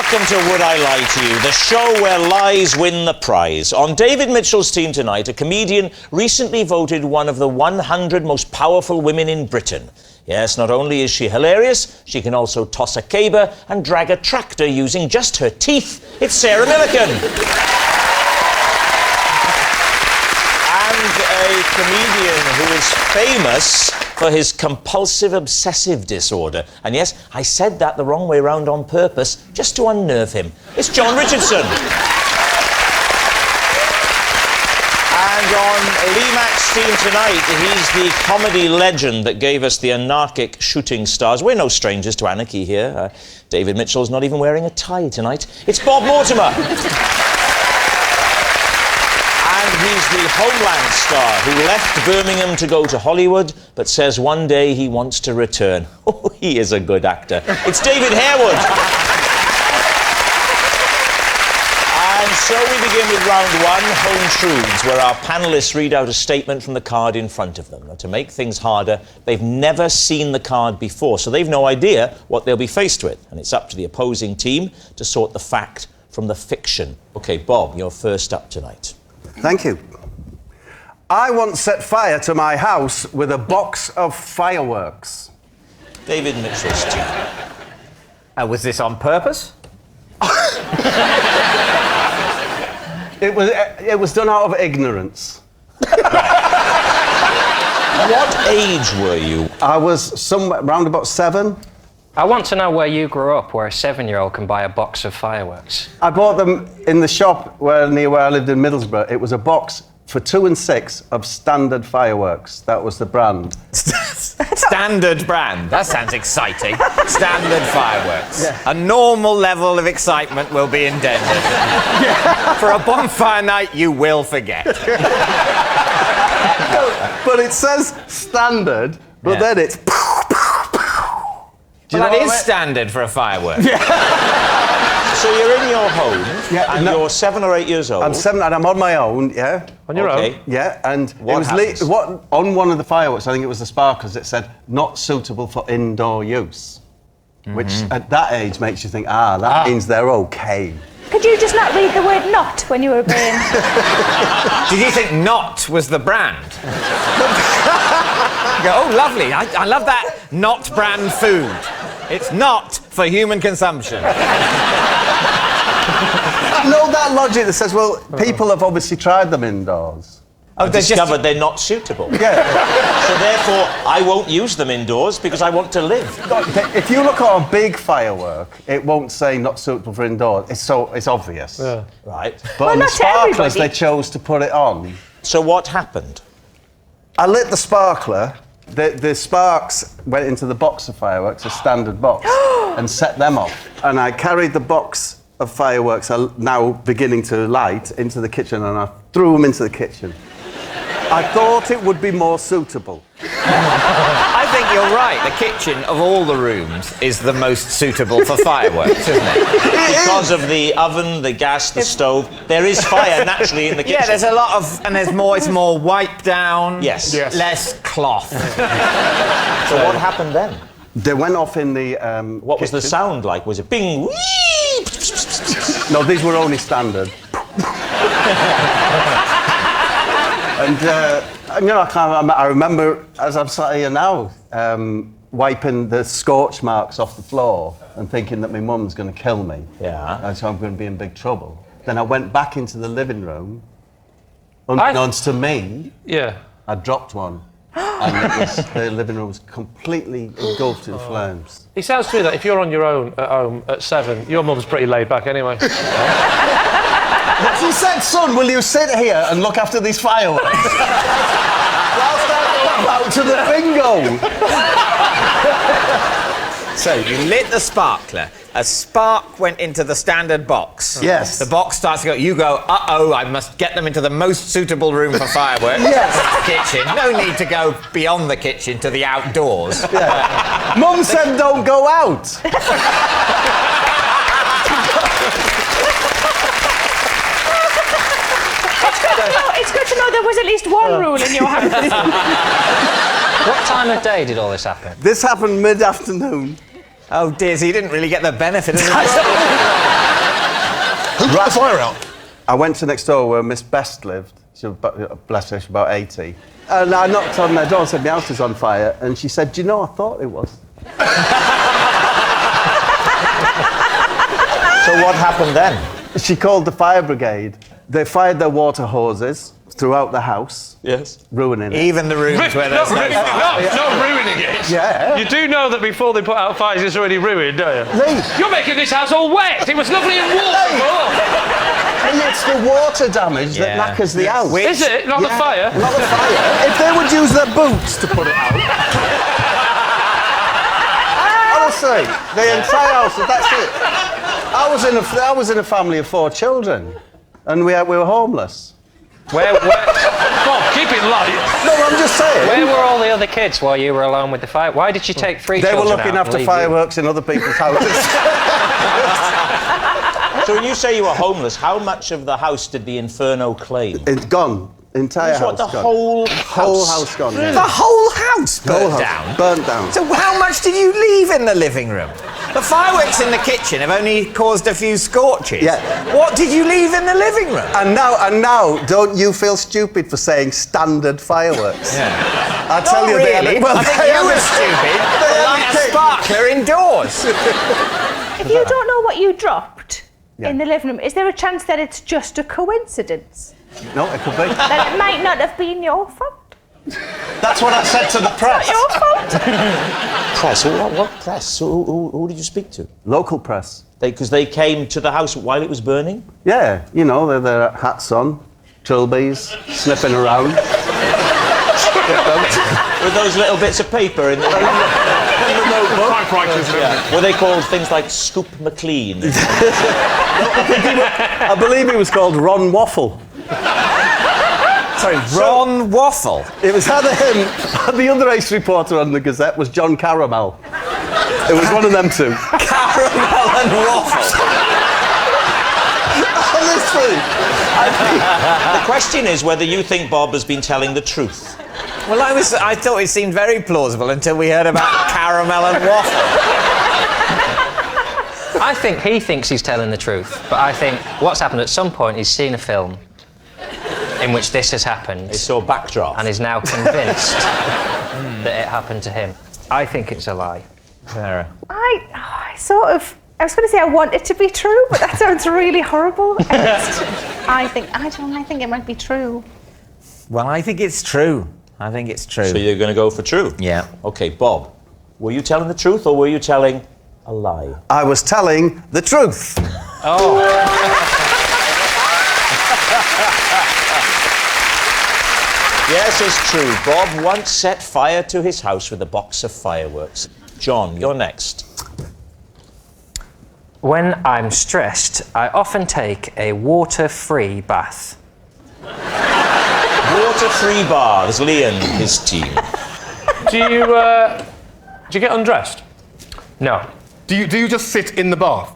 Welcome to Would I Lie to You, the show where lies win the prize. On David Mitchell's team tonight, a comedian recently voted one of the 100 most powerful women in Britain. Yes, not only is she hilarious, she can also toss a caber and drag a tractor using just her teeth. It's Sarah Millican. And a comedian who is famous for his compulsive obsessive disorder. And yes, I said that the wrong way round on purpose, just to unnerve him. It's John Richardson. And on Lee Mack's team tonight, he's the comedy legend that gave us the anarchic Shooting Stars. We're no strangers to anarchy here. David Mitchell's not even wearing a tie tonight. It's Bob Mortimer. He's the Homeland star who left Birmingham to go to Hollywood, but says one day he wants to return. Oh, he is a good actor. It's David Harewood. And so we begin with round one, Home Truths, where our panellists read out a statement from the card in front of them. Now, to make things harder, they've never seen the card before, so they've no idea what they'll be faced with. And it's up to the opposing team to sort the fact from the fiction. OK, Bob, you're first up tonight. Thank you. I once set fire to my house with a box of fireworks. David Mitchell's team. Was this on purpose? It was done out of ignorance. What age were you? I was somewhere around about 7. I want to know where you grew up, where a 7-year-old can buy a box of fireworks. I bought them in the shop near where I lived in Middlesbrough. It was a box for 2 and 6 of Standard fireworks. That was the brand. Standard brand. That sounds exciting. Standard fireworks. Yeah. A normal level of excitement will be endangered. Yeah. For a bonfire night, you will forget. But it says Standard, but then it's... Well, that is standard for a firework. Yeah. So you're in your home, and you're 7 or 8 years old. I'm 7 and I'm on my own, yeah. On your own? Yeah, and what it was on one of the fireworks, I think it was the sparklers, it said, not suitable for indoor use. Which, at that age, makes you think, that means they're OK. Could you just not read the word not when you were being... Did you think not was the brand? You go, oh, lovely, I love that not brand food. It's not for human consumption. No, that logic that says, well, people have obviously tried them indoors. I've discovered they're not suitable. Yeah. So therefore, I won't use them indoors because I want to live. If you look at a big firework, it won't say not suitable for indoors. It's obvious. Yeah. Right. But on the sparklers, they chose to put it on. So what happened? I lit the sparkler. The sparks went into the box of fireworks, a Standard box, and set them off. And I carried the box of fireworks, now beginning to light, into the kitchen, and I threw them into the kitchen. I thought it would be more suitable. I think you're right. The kitchen, of all the rooms, is the most suitable for fireworks, isn't it? Because of the oven, the gas, the stove. There is fire naturally in the kitchen. Yeah, there's a lot of... And it's more wipe down. Yes. Less cloth. So what happened then? They went off in the What was the sound like? Was it bing, wee? No, these were only Standard. And, I remember, as I'm sat here now, wiping the scorch marks off the floor and thinking that my mum's going to kill me. Yeah. And so I'm going to be in big trouble. Then I went back into the living room. Unbeknownst to me, I dropped one. And the living room was completely engulfed in flames. It sounds to me that if you're on your own at home at 7, your mum's pretty laid back anyway. She said, son, will you sit here and look after these fireworks? Whilst I go out to the bingo. So, you lit the sparkler. A spark went into the Standard box. Yes. The box starts to go, you go, uh-oh, I must get them into the most suitable room for fireworks. Yes. The kitchen. No need to go beyond the kitchen to the outdoors. Yeah. Mum said don't go out. It's good to know there was at least one rule in your house. What time of day did all this happen? This happened mid-afternoon. Oh dear, so you didn't really get the benefit of the Who put the fire out? I went to next door where Miss Best lived. She was bless her, she's about 80. And I knocked on their door and said, my house is on fire. And she said, do you know, I thought it was. So what happened then? She called the fire brigade. They fired their water hoses throughout the house. Yes. Ruining it. Even the rooms where there's no fire. Not ruining it. Yeah. You do know that before they put out fires, it's already ruined, don't you? Lee, You're making this house all wet. It was lovely and warm before. it's the water damage that Yeah. knackers the house. Is it? Not the fire? Not the fire. If they would use their boots to put it out. Honestly, the entire house, that's it. I was in a family of 4 children, and we were homeless. Where Come on, keep it light. No, I'm just saying. were all the other kids while you were alone with the fire? Why did you take 3 They were children looking out and after leave fireworks in other people's houses. So when you say you were homeless, how much of the house did the Inferno claim? It's gone. Entire That's what, house the gone. whole Whole house gone. The whole house burnt down. Burnt down. So how much did you leave in the living room? The fireworks in the kitchen have only caused a few scorches. Yeah. What did you leave in the living room? And now, don't you feel stupid for saying standard fireworks? Yeah. I tell you, they really. had a- I think you were stupid. They had Like a a cake. sparkler indoors. If you don't know what you dropped Yeah. in the living room, is there a chance that it's just a coincidence? No, it could be. That it might not have been your fault? That's what I said to the press. Your fault? Press? What press? Who did you speak to? Local press. Because they came to the house while it was burning? Yeah, you know, they're their hats on, trilbies, sniffing around. With those little bits of paper in the notebook? Typewriters and everything. Were they called things like Scoop McLean? I believe he was called Ron Waffle. Sorry, Ron Waffle. It was either him, the other ace reporter on the Gazette was John Caramel. It was one of them two. Caramel and waffle. Honestly. The question is whether you think Bob has been telling the truth. Well, I thought it seemed very plausible until we heard about caramel and waffle. I think he thinks he's telling the truth, but I think what's happened at some point, he's seen a film in which this has happened They saw backdraft. and is now convinced that it happened to him. I think it's a lie. Sarah. I was going to say I want it to be true, but that sounds really horrible. I think it might be true. Well, I think it's true. I think it's true. So you're going to go for true? Yeah. OK, Bob, were you telling the truth or were you telling a lie? I was telling the truth. Yes, it's true. Bob once set fire to his house with a box of fireworks. John, you're next. When I'm stressed, I often take a water-free bath. Water-free baths, Lee and his team. Do you get undressed? No. Do you just sit in the bath?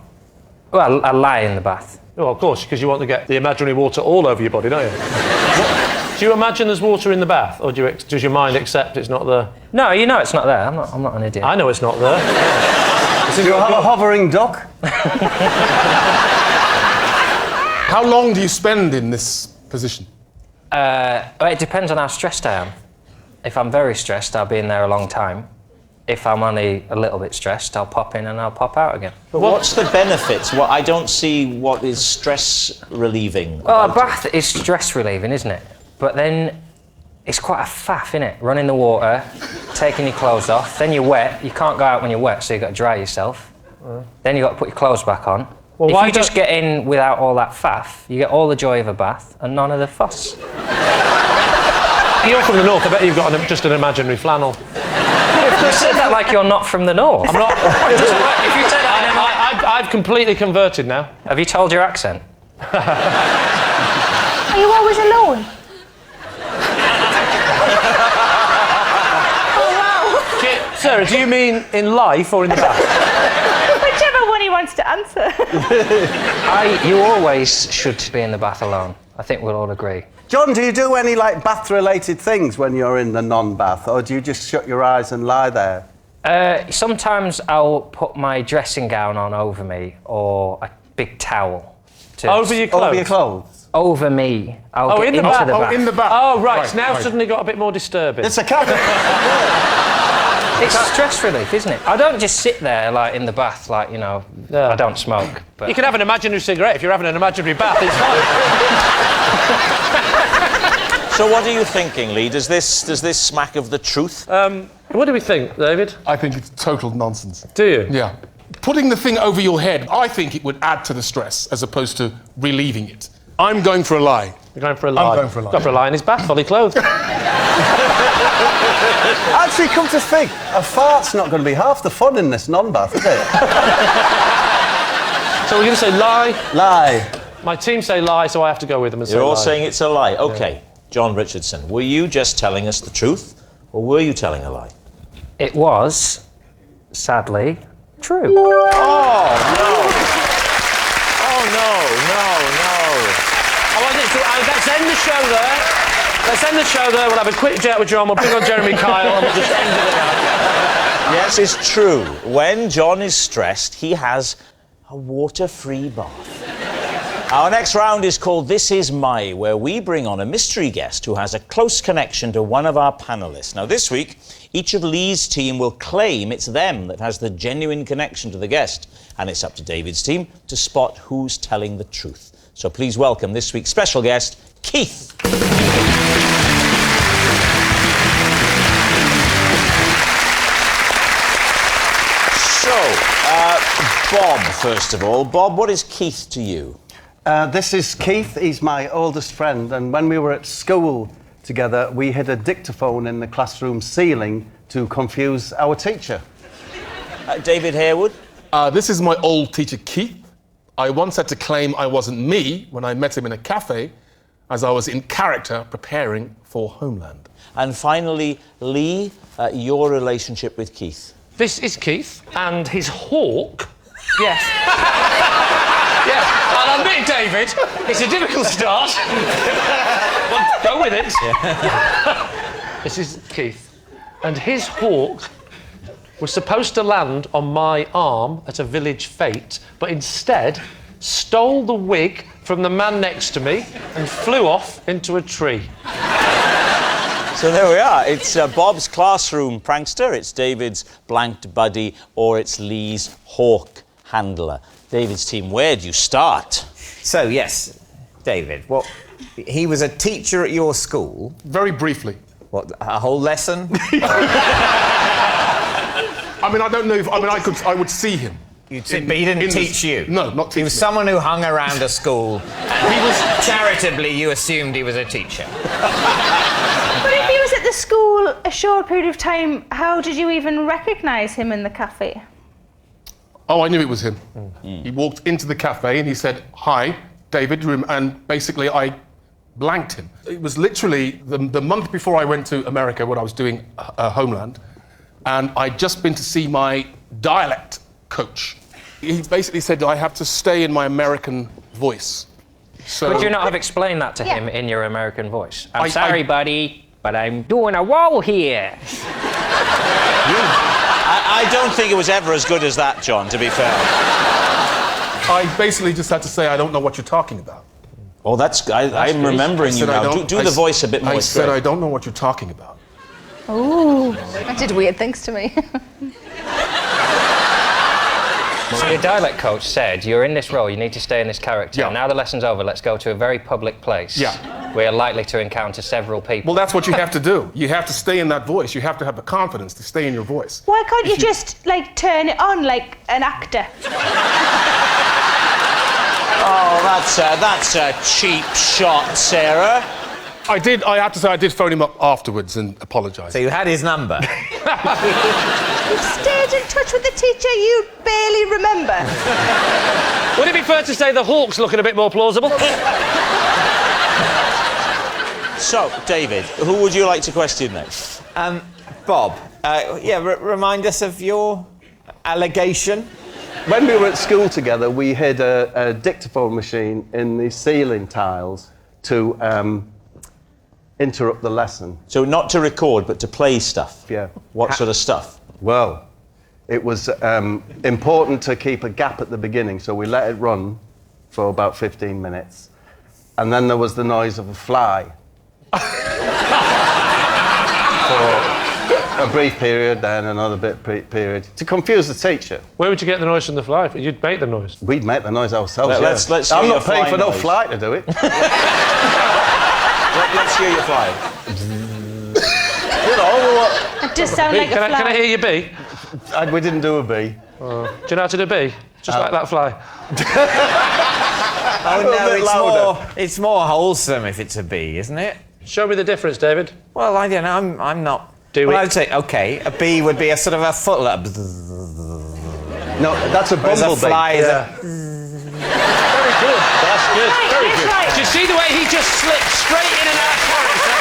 Well, I lie in the bath. Oh, of course, because you want to get the imaginary water all over your body, don't you? Do you imagine there's water in the bath, or does your mind accept it's not there? No, you know it's not there. I'm not an idiot. I know it's not there. Do you have a hovering duck? How long do you spend in this position? Well, it depends on how stressed I am. If I'm very stressed, I'll be in there a long time. If I'm only a little bit stressed, I'll pop in and I'll pop out again. But what's the benefits? I don't see what is stress relieving. Well, a about it. bath is stress relieving, isn't it? But then it's quite a faff, innit? Running the water, taking your clothes off, then you're wet. You can't go out when you're wet, so you've got to dry yourself. Then you've got to put your clothes back on. Well, if why you just get in without all that faff, you get all the joy of a bath and none of the fuss. You're from the north, I bet you've got just an imaginary flannel. You said that like you're not from the north. I'm not. If you say that, I've completely converted now. have you told your accent? Are you always alone? Sarah, do you mean in life or in the bath? Whichever one he wants to answer. You always should be in the bath alone. I think we'll all agree. John, do you do any bath-related things when you're in the non-bath, or do you just shut your eyes and lie there? Sometimes I'll put my dressing gown on over me or a big towel. to Over your clothes? Over your clothes. over me. I'll Oh, get in the into bath. the Oh, bath. in the bath. Oh, right. Right, Now right. suddenly got a bit more disturbing. It's a cafe. It's stress relief, isn't it? I don't just sit there like in the bath, like I don't smoke. But You can have an imaginary cigarette if you're having an imaginary bath. It's fine. So what are you thinking, Lee? Does this smack of the truth? What do we think, David? I think it's total nonsense. Do you? Yeah. Putting the thing over your head, I think it would add to the stress as opposed to relieving it. I'm going for a lie. You're going for a lie. I'm going for a lie. Going for a lie in his bath, fully clothed. Actually, come to think, a fart's not going to be half the fun in this non-bath, is it? So we're going to say lie. Lie. My team say lie, so I have to go with them and say You're all lie. saying it's a lie. OK, John Richardson, were you just telling us the truth, or were you telling a lie? it was, sadly, true. Oh, no. Let's end the show there. We'll have a quick chat with John. We'll bring on Jeremy Kyle and we'll just end it there. Yes, it's true. When John is stressed, he has a water-free bath. Our next round is called This Is My, where we bring on a mystery guest who has a close connection to one of our panellists. Now, this week, each of Lee's team will claim it's them that has the genuine connection to the guest, and it's up to David's team to spot who's telling the truth. So please welcome this week's special guest, Keith. So, Bob, first of all. Bob, what is Keith to you? This is Keith. He's my oldest friend, and when we were at school together, we hid a dictaphone in the classroom ceiling to confuse our teacher. David Harewood? This is my old teacher, Keith. I once had to claim I wasn't me when I met him in a cafe, as I was in character preparing for Homeland. And finally, Lee, your relationship with Keith. This is Keith and his hawk. Yes. Yeah, I'll admit, David, it's a difficult start. Well, go with it. This is Keith. And his hawk was supposed to land on my arm at a village fete, but instead stole the wig from the man next to me and flew off into a tree. So there we are. It's Bob's classroom prankster, it's David's blanked buddy, or it's Lee's hawk handler. David's team, where do you start? So, yes, David, he was a teacher at your school. Very briefly. What, a whole lesson? I mean, I don't know if... I would see him. But he didn't teach you? No, not teach He was me. someone who hung around a school. And he was... Charitably, you assumed he was a teacher. But if he was at the school a short period of time, how did you even recognise him in the cafe? Oh, I knew it was him. He walked into the cafe and he said, "Hi, David," and basically I blanked him. It was literally the month before I went to America when I was doing Homeland, and I'd just been to see my dialect coach. He basically said I have to stay in my American voice. So Could you not have explained that to Yeah. him in your American voice? I'm I- sorry, buddy, but I'm doing a roll here. I don't think it was ever as good as that, John, to be fair. I basically just had to say, I don't know what you're talking about. Oh, I'm remembering you I now. don't- Do the voice a bit more I said, straight. I don't know what you're talking about. Ooh, that did weird things to me. So your dialect coach said, you're in this role, you need to stay in this character. Yeah. Now the lesson's over, let's go to a very public place. Yeah. We are likely to encounter several people. Well, that's what you have to do. You have to stay in that voice. You have to have the confidence to stay in your voice. Why can't you just, turn it on like an actor? Oh, that's a cheap shot, Sarah. I have to say, I did phone him up afterwards and apologise. So you had his number. You stayed in touch with the teacher you barely remember. Would it be fair to say the hawk's looking a bit more plausible? So, David, who would you like to question next? Bob, remind us of your allegation. When we were at school together, we hid a dictaphone machine in the ceiling tiles to interrupt the lesson. So not to record, but to play stuff? Yeah. What sort of stuff? Well, it was important to keep a gap at the beginning, so we let it run for about 15 minutes. And then there was the noise of a fly. For a brief period, then another period, to confuse the teacher. Where would you get the noise from the fly? You'd make the noise. We'd make the noise ourselves. Let's hear I'm your not paying fly for no noise. fly to do it. Let's hear your fly. You know, It does sound like a fly. Can I hear your bee? we didn't do a bee. Do you know how to do a bee? Just like that fly. Oh little no, bit louder. it's more wholesome if it's a bee, isn't it? Show me the difference, David. Well, I don't know. I'm not. Do well, it. I would say okay. A bee would be a sort of a foot. No, that's a Whereas a bumblebee. fly is Yeah. Very good. That's good. Very That's good. right. Do you see the way he just slipped straight in and out of character?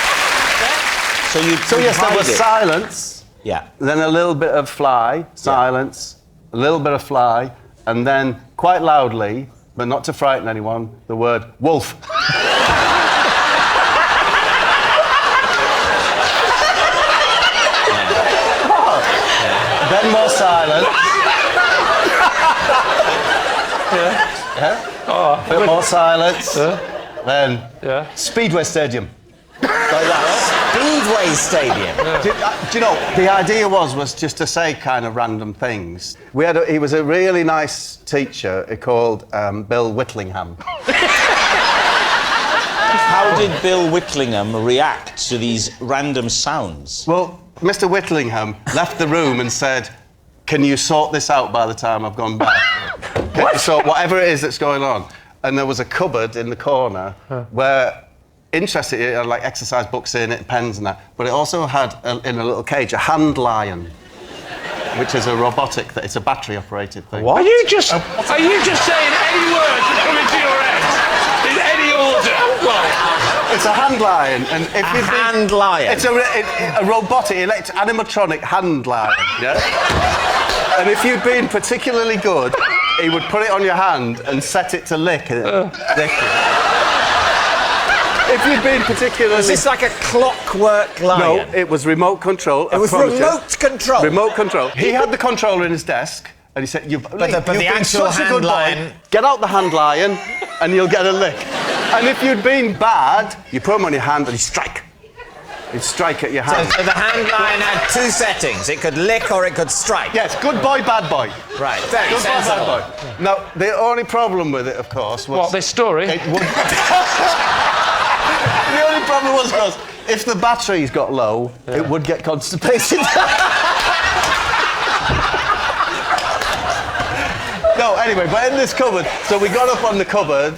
So you. So yes, there was silence, Yeah. then a little bit of fly, silence, a little bit of fly, and then quite loudly, but not to frighten anyone, the word wolf. Then more silence. A bit more silence. Then Yeah. Speedway Stadium. Like that. Speedway Stadium. Do you know, the idea was just to say kind of random things. He was a really nice teacher called Bill Whitlingham. How did Bill Whitlingham react to these random sounds? Well, Mr. Whitlingham left the room and said, "Can you sort this out by the time I've gone back? Can you sort whatever it is that's going on?" And there was a cupboard in the corner where, interesting, it had like exercise books in it, pens and that, but it also had in a little cage a hand lion, which is a robotic, it's a battery operated thing. Are you just saying any word that come into your head in any order? Well, It's a hand lion, and if A you've been- hand lion? It's a robotic, animatronic hand lion, yeah? And if you'd been particularly good, he would put it on your hand and set it to lick it. Lick it. If you'd been particularly... Is this like a clockwork lion? No, it was remote control. It was remote control. Remote control. He had the controller in his desk, and he said, But the actual hand lion- Get out the hand lion, and you'll get a lick. And if you'd been bad, you put him on your hand and you strike. You'd strike at your hand. So the hand lion had two settings. It could lick or it could strike. Yes, good boy, bad boy. Right, very Good boy, sensible. bad boy. Now, the only problem with it, of course, was... what, this story? It would... The only problem was, of course, if the batteries got low, it would get constipated. No, anyway, but in this cupboard, so we got up on the cupboard.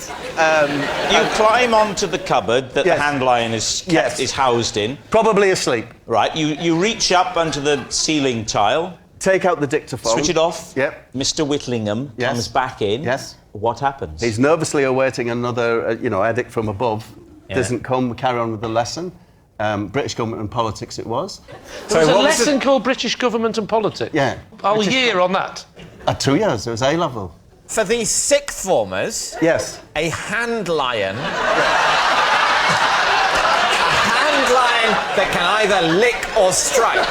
You climb onto the cupboard that Yes. the hand lion is Yes. is housed in. Probably asleep. Right. You reach up onto the ceiling tile, Take out the dictaphone. switch it off. Yep. Mr. Whitlingham Yes. comes back in. Yes. What happens? He's nervously awaiting another, edict from above. Doesn't come. We carry on with the lesson. British government and politics it was. There was a what was lesson called British Government and Politics. Yeah. Whole year on that. 2 years. It was A-level. For the sixth formers, Yes. a hand lion. A hand lion that can either lick or strike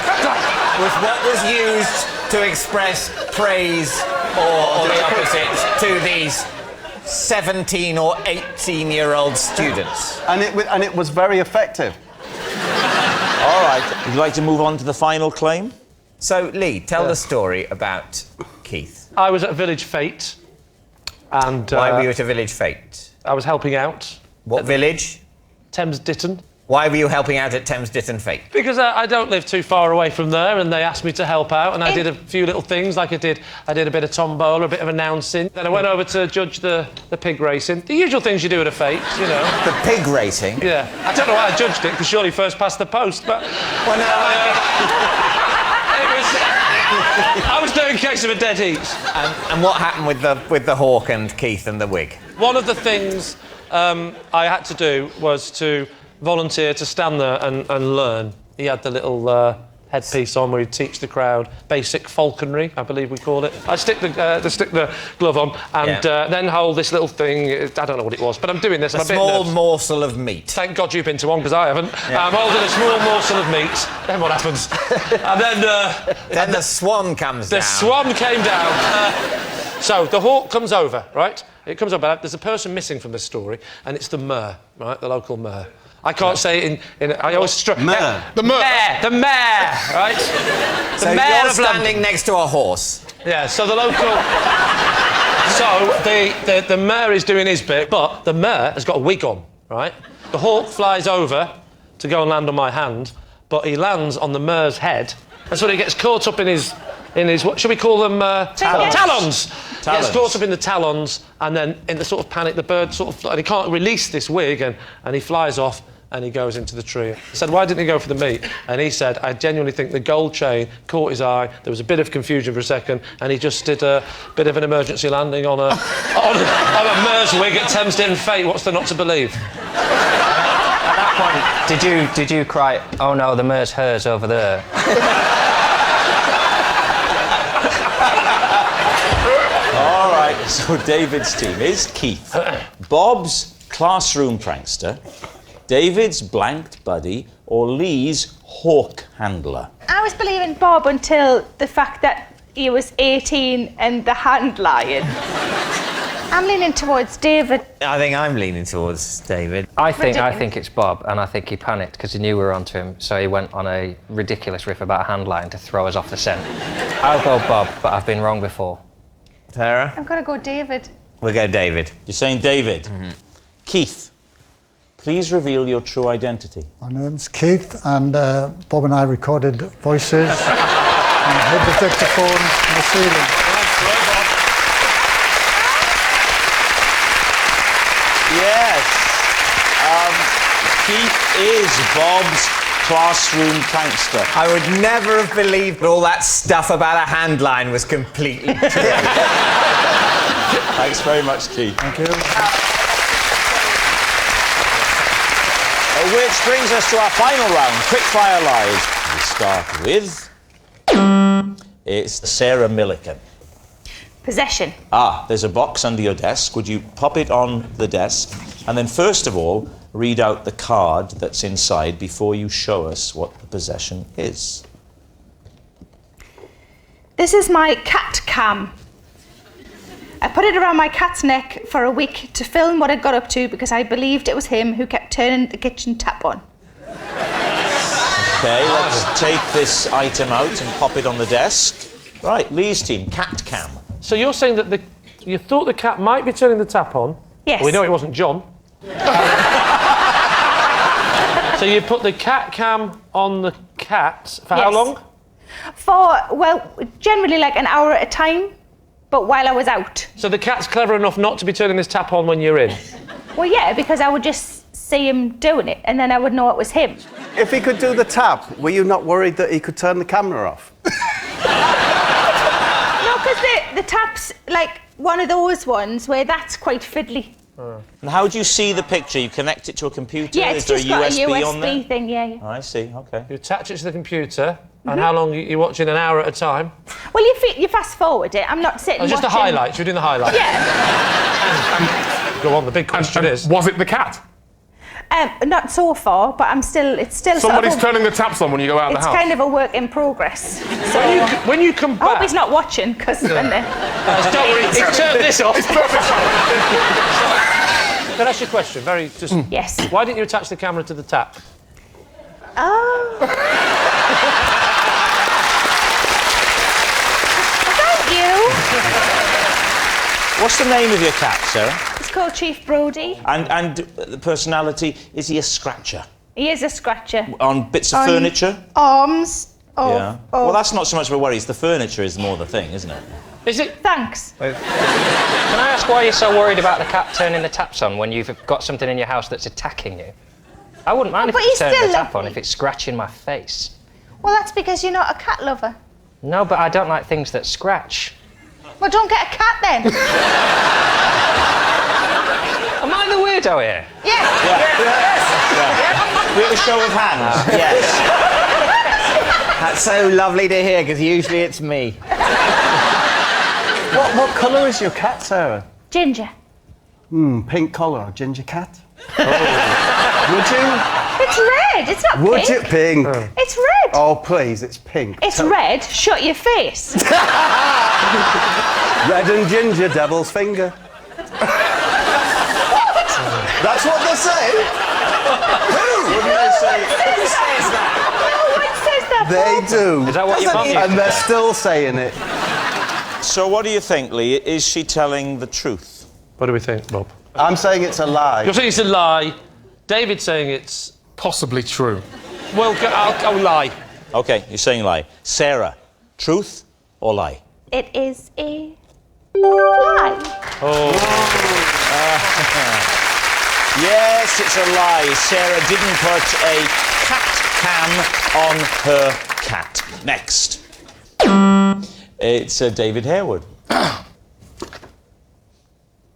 was what was used to express praise or the opposite to these 17 or 18-year-old students. And it was very effective. All right. Would you like to move on to the final claim? So, Lee, tell the story about Keith. I was at Village Fete, and Why were you at a village fete? I was helping out. What village? Thames Ditton. Why were you helping out at Thames Ditton Fete? Because I don't live too far away from there, and they asked me to help out, and I did a few little things, like I did a bit of tombola, a bit of announcing. Then I went over to judge the pig racing. The usual things you do at a fete, you know. The pig racing? Yeah. I don't know why I judged it, because surely first past the post, but... Well, no, I was doing case of a dead heat. and what happened with the hawk and Keith and the wig? One of the things I had to do was to volunteer to stand there and learn. He had the little headpiece on where he'd teach the crowd basic falconry, I believe we called it. I stick the glove on and then hold this little thing. I don't know what it was, but I'm doing this. A I'm a bit small nervous. morsel of meat. Thank God you've been to one, because I haven't. I'm holding a small morsel of meat. Then what happens? And then Then the swan comes the down. swan came down. So the hawk comes over, right? It comes over. There's a person missing from this story, and it's the mayor, right? The local mayor. I can't say it in I always struggle. Mayor. The mayor, right? So the mayor you're of standing London. next to a horse. Yeah, so the local... So the mayor is doing his bit, but the mayor has got a wig on, right? The hawk flies over to go and land on my hand, but he lands on the mayor's head, and so he gets caught up in his what should we call them? Talons. Gets caught up in the talons, and then in the sort of panic, the bird sort of... And he can't release this wig, and he flies off, and he goes into the tree. I said, why didn't he go for the meat? And he said, I genuinely think the gold chain caught his eye. There was a bit of confusion for a second, and he just did a bit of an emergency landing on a mare's wig at Thamesden Fate. What's there not to believe? At that point, did you cry, oh no, the mare's hers over there? All right, so David's team is Keith, Bob's classroom prankster, David's blanked buddy, or Lee's hawk handler. I was believing Bob until the fact that he was 18 and the hand lion. I'm leaning towards David. I think I'm leaning towards David. I think Ridiculous. it's Bob, and I think he panicked because he knew we were onto him, so he went on a ridiculous riff about a hand lion to throw us off the scent. I'll go Bob, but I've been wrong before. Tara? I'm going to go David. We'll go David. You're saying David. Keith, please reveal your true identity. My name's Keith, and Bob and I recorded voices and hid the dictaphone in the ceiling. Yes. Keith is Bob's classroom prankster. I would never have believed all that stuff about a hand line was completely true. Thanks very much, Keith. Thank you. Which brings us to our final round, Quickfire Live. We start with... It's Sarah Milliken. Possession. There's a box under your desk. Would you pop it on the desk? And then, first of all, read out the card that's inside before you show us what the possession is. This is my cat cam. I put it around my cat's neck for a week to film what I got up to because I believed it was him who kept turning the kitchen tap on. Okay, let's take this item out and pop it on the desk. Right, Lee's team, cat cam. So you're saying that you thought the cat might be turning the tap on? Yes. We know it wasn't John. So you put the cat cam on the cat for how Yes. long? For, well, generally like an hour at a time, but while I was out. So the cat's clever enough not to be turning this tap on when you're in? Well, yeah, because I would just see him doing it and then I would know it was him. If he could do the tap, were you not worried that he could turn the camera off? No, because the tap's like one of those ones where that's quite fiddly. And how do you see the picture? You connect it to a computer? Yeah, Is it's there just a got USB, a USB on there? thing, yeah. I see, okay. You attach it to the computer, and how long you watching? An hour at a time? Well, you fast forward it. I'm not sitting Oh, just the watching- highlights. You're doing the highlights. Yeah. Go on. The big question is: Was it the cat? Not so far, but it's still Somebody's sort of turning the taps on when you go out of the it's house. kind of a work in progress. So when you come I hope back. he's not watching, because then Don't worry. Turn this off. Can I ask you a question? yes. Why didn't you attach the camera to the tap? Oh. Thank you. What's the name of your cat, Sarah? It's called Chief Brody. And the personality, is he a scratcher? He is a scratcher. On bits of On furniture? Arms. Oh, Yeah. Well, that's not so much of a worry. It's the furniture is more the thing, isn't it? Is it? Thanks. Can I ask why you're so worried about the cat turning the taps on when you've got something in your house that's attacking you? I wouldn't mind if But it's he's turning the still tap on lovely. if it's scratching my face. Well, that's because you're not a cat lover. No, but I don't like things that scratch. Well, don't get a cat then. Am I the weirdo here? Yeah. We have a show of hands. Yes. That's so lovely to hear, because usually it's me. What colour is your cat, Sarah? Ginger. Pink collar, ginger cat? Would you? It's red. red. It's not Would pink. you pink? It's red. Oh, please, it's pink. It's red. Shut your face. Red and ginger, devil's finger. That's what they say. Wouldn't they say? Who says that? No one says that. They Bob. do. Is that what your mum used And to they're say? still saying it. So what do you think, Lee? Is she telling the truth? What do we think, Bob? I'm saying it's a lie. You're saying it's a lie. David's saying it's... Possibly true. Well, I'll lie. Okay, you're saying lie. Sarah, truth or lie? It is a lie. Yes, it's a lie. Sarah didn't put a cat cam on her cat. Next. It's David Harewood.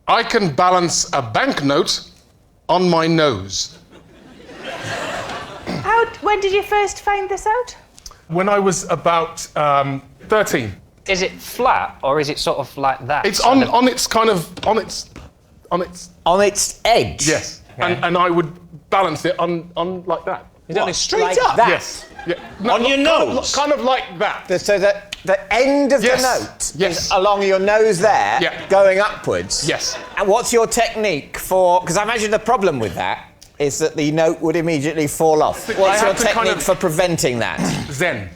I can balance a banknote on my nose. When did you first find this out? When I was about 13. Is it flat or is it sort of like that? It's Kind on its kind of on its On its edge. yes, and I would balance it on like that. What? Straight like up? that? Yes. Yeah. On your nose? Kind of like that. So that the end of Yes. the note Yes. is along your nose there, Yeah. going upwards. Yes. And what's your technique for? Because I imagine the problem with that is that the note would immediately fall off. I What's your have to kind technique of- for preventing that? Zen.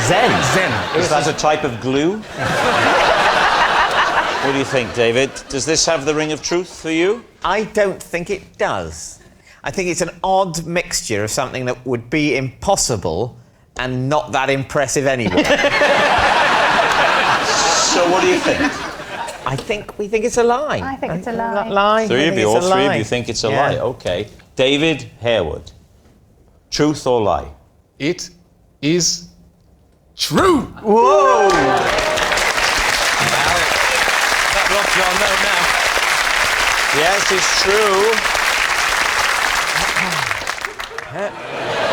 Zen. Zen. Is that a type of glue? What do you think, David? Does this have the ring of truth for you? I don't think it does. I think it's an odd mixture of something that would be impossible and not that impressive anyway. So what do you think? we think it's a lie. I think it's a lie. Lie. Three I of think you, all it's a three of lie. you think it's a Yeah. lie. Okay. David Harewood. Truth or lie? It is true. Whoa! That Rob's your note now. Yes, it's true.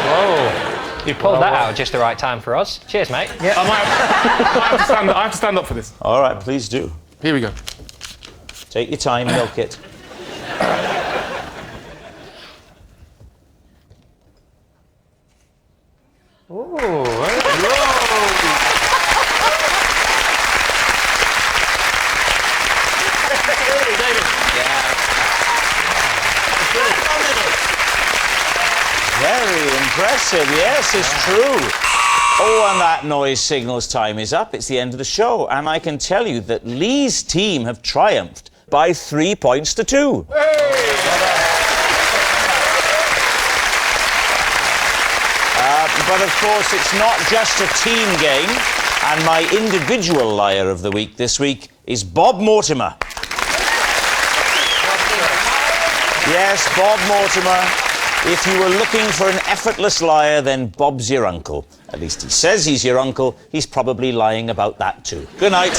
Whoa. You pulled that out at just the right time for us. Cheers, mate. I have to stand up for this. All right, please do. Here we go. Take your time, milk it. Very impressive. Yes, it's true. Oh, and that noise signals time is up. It's the end of the show. And I can tell you that Lee's team have triumphed by 3 points to 2. But of course, it's not just a team game. And my individual liar of the week this week is Bob Mortimer. Yes, Bob Mortimer. If you were looking for an effortless liar, then Bob's your uncle. At least he says he's your uncle. He's probably lying about that too. Good night.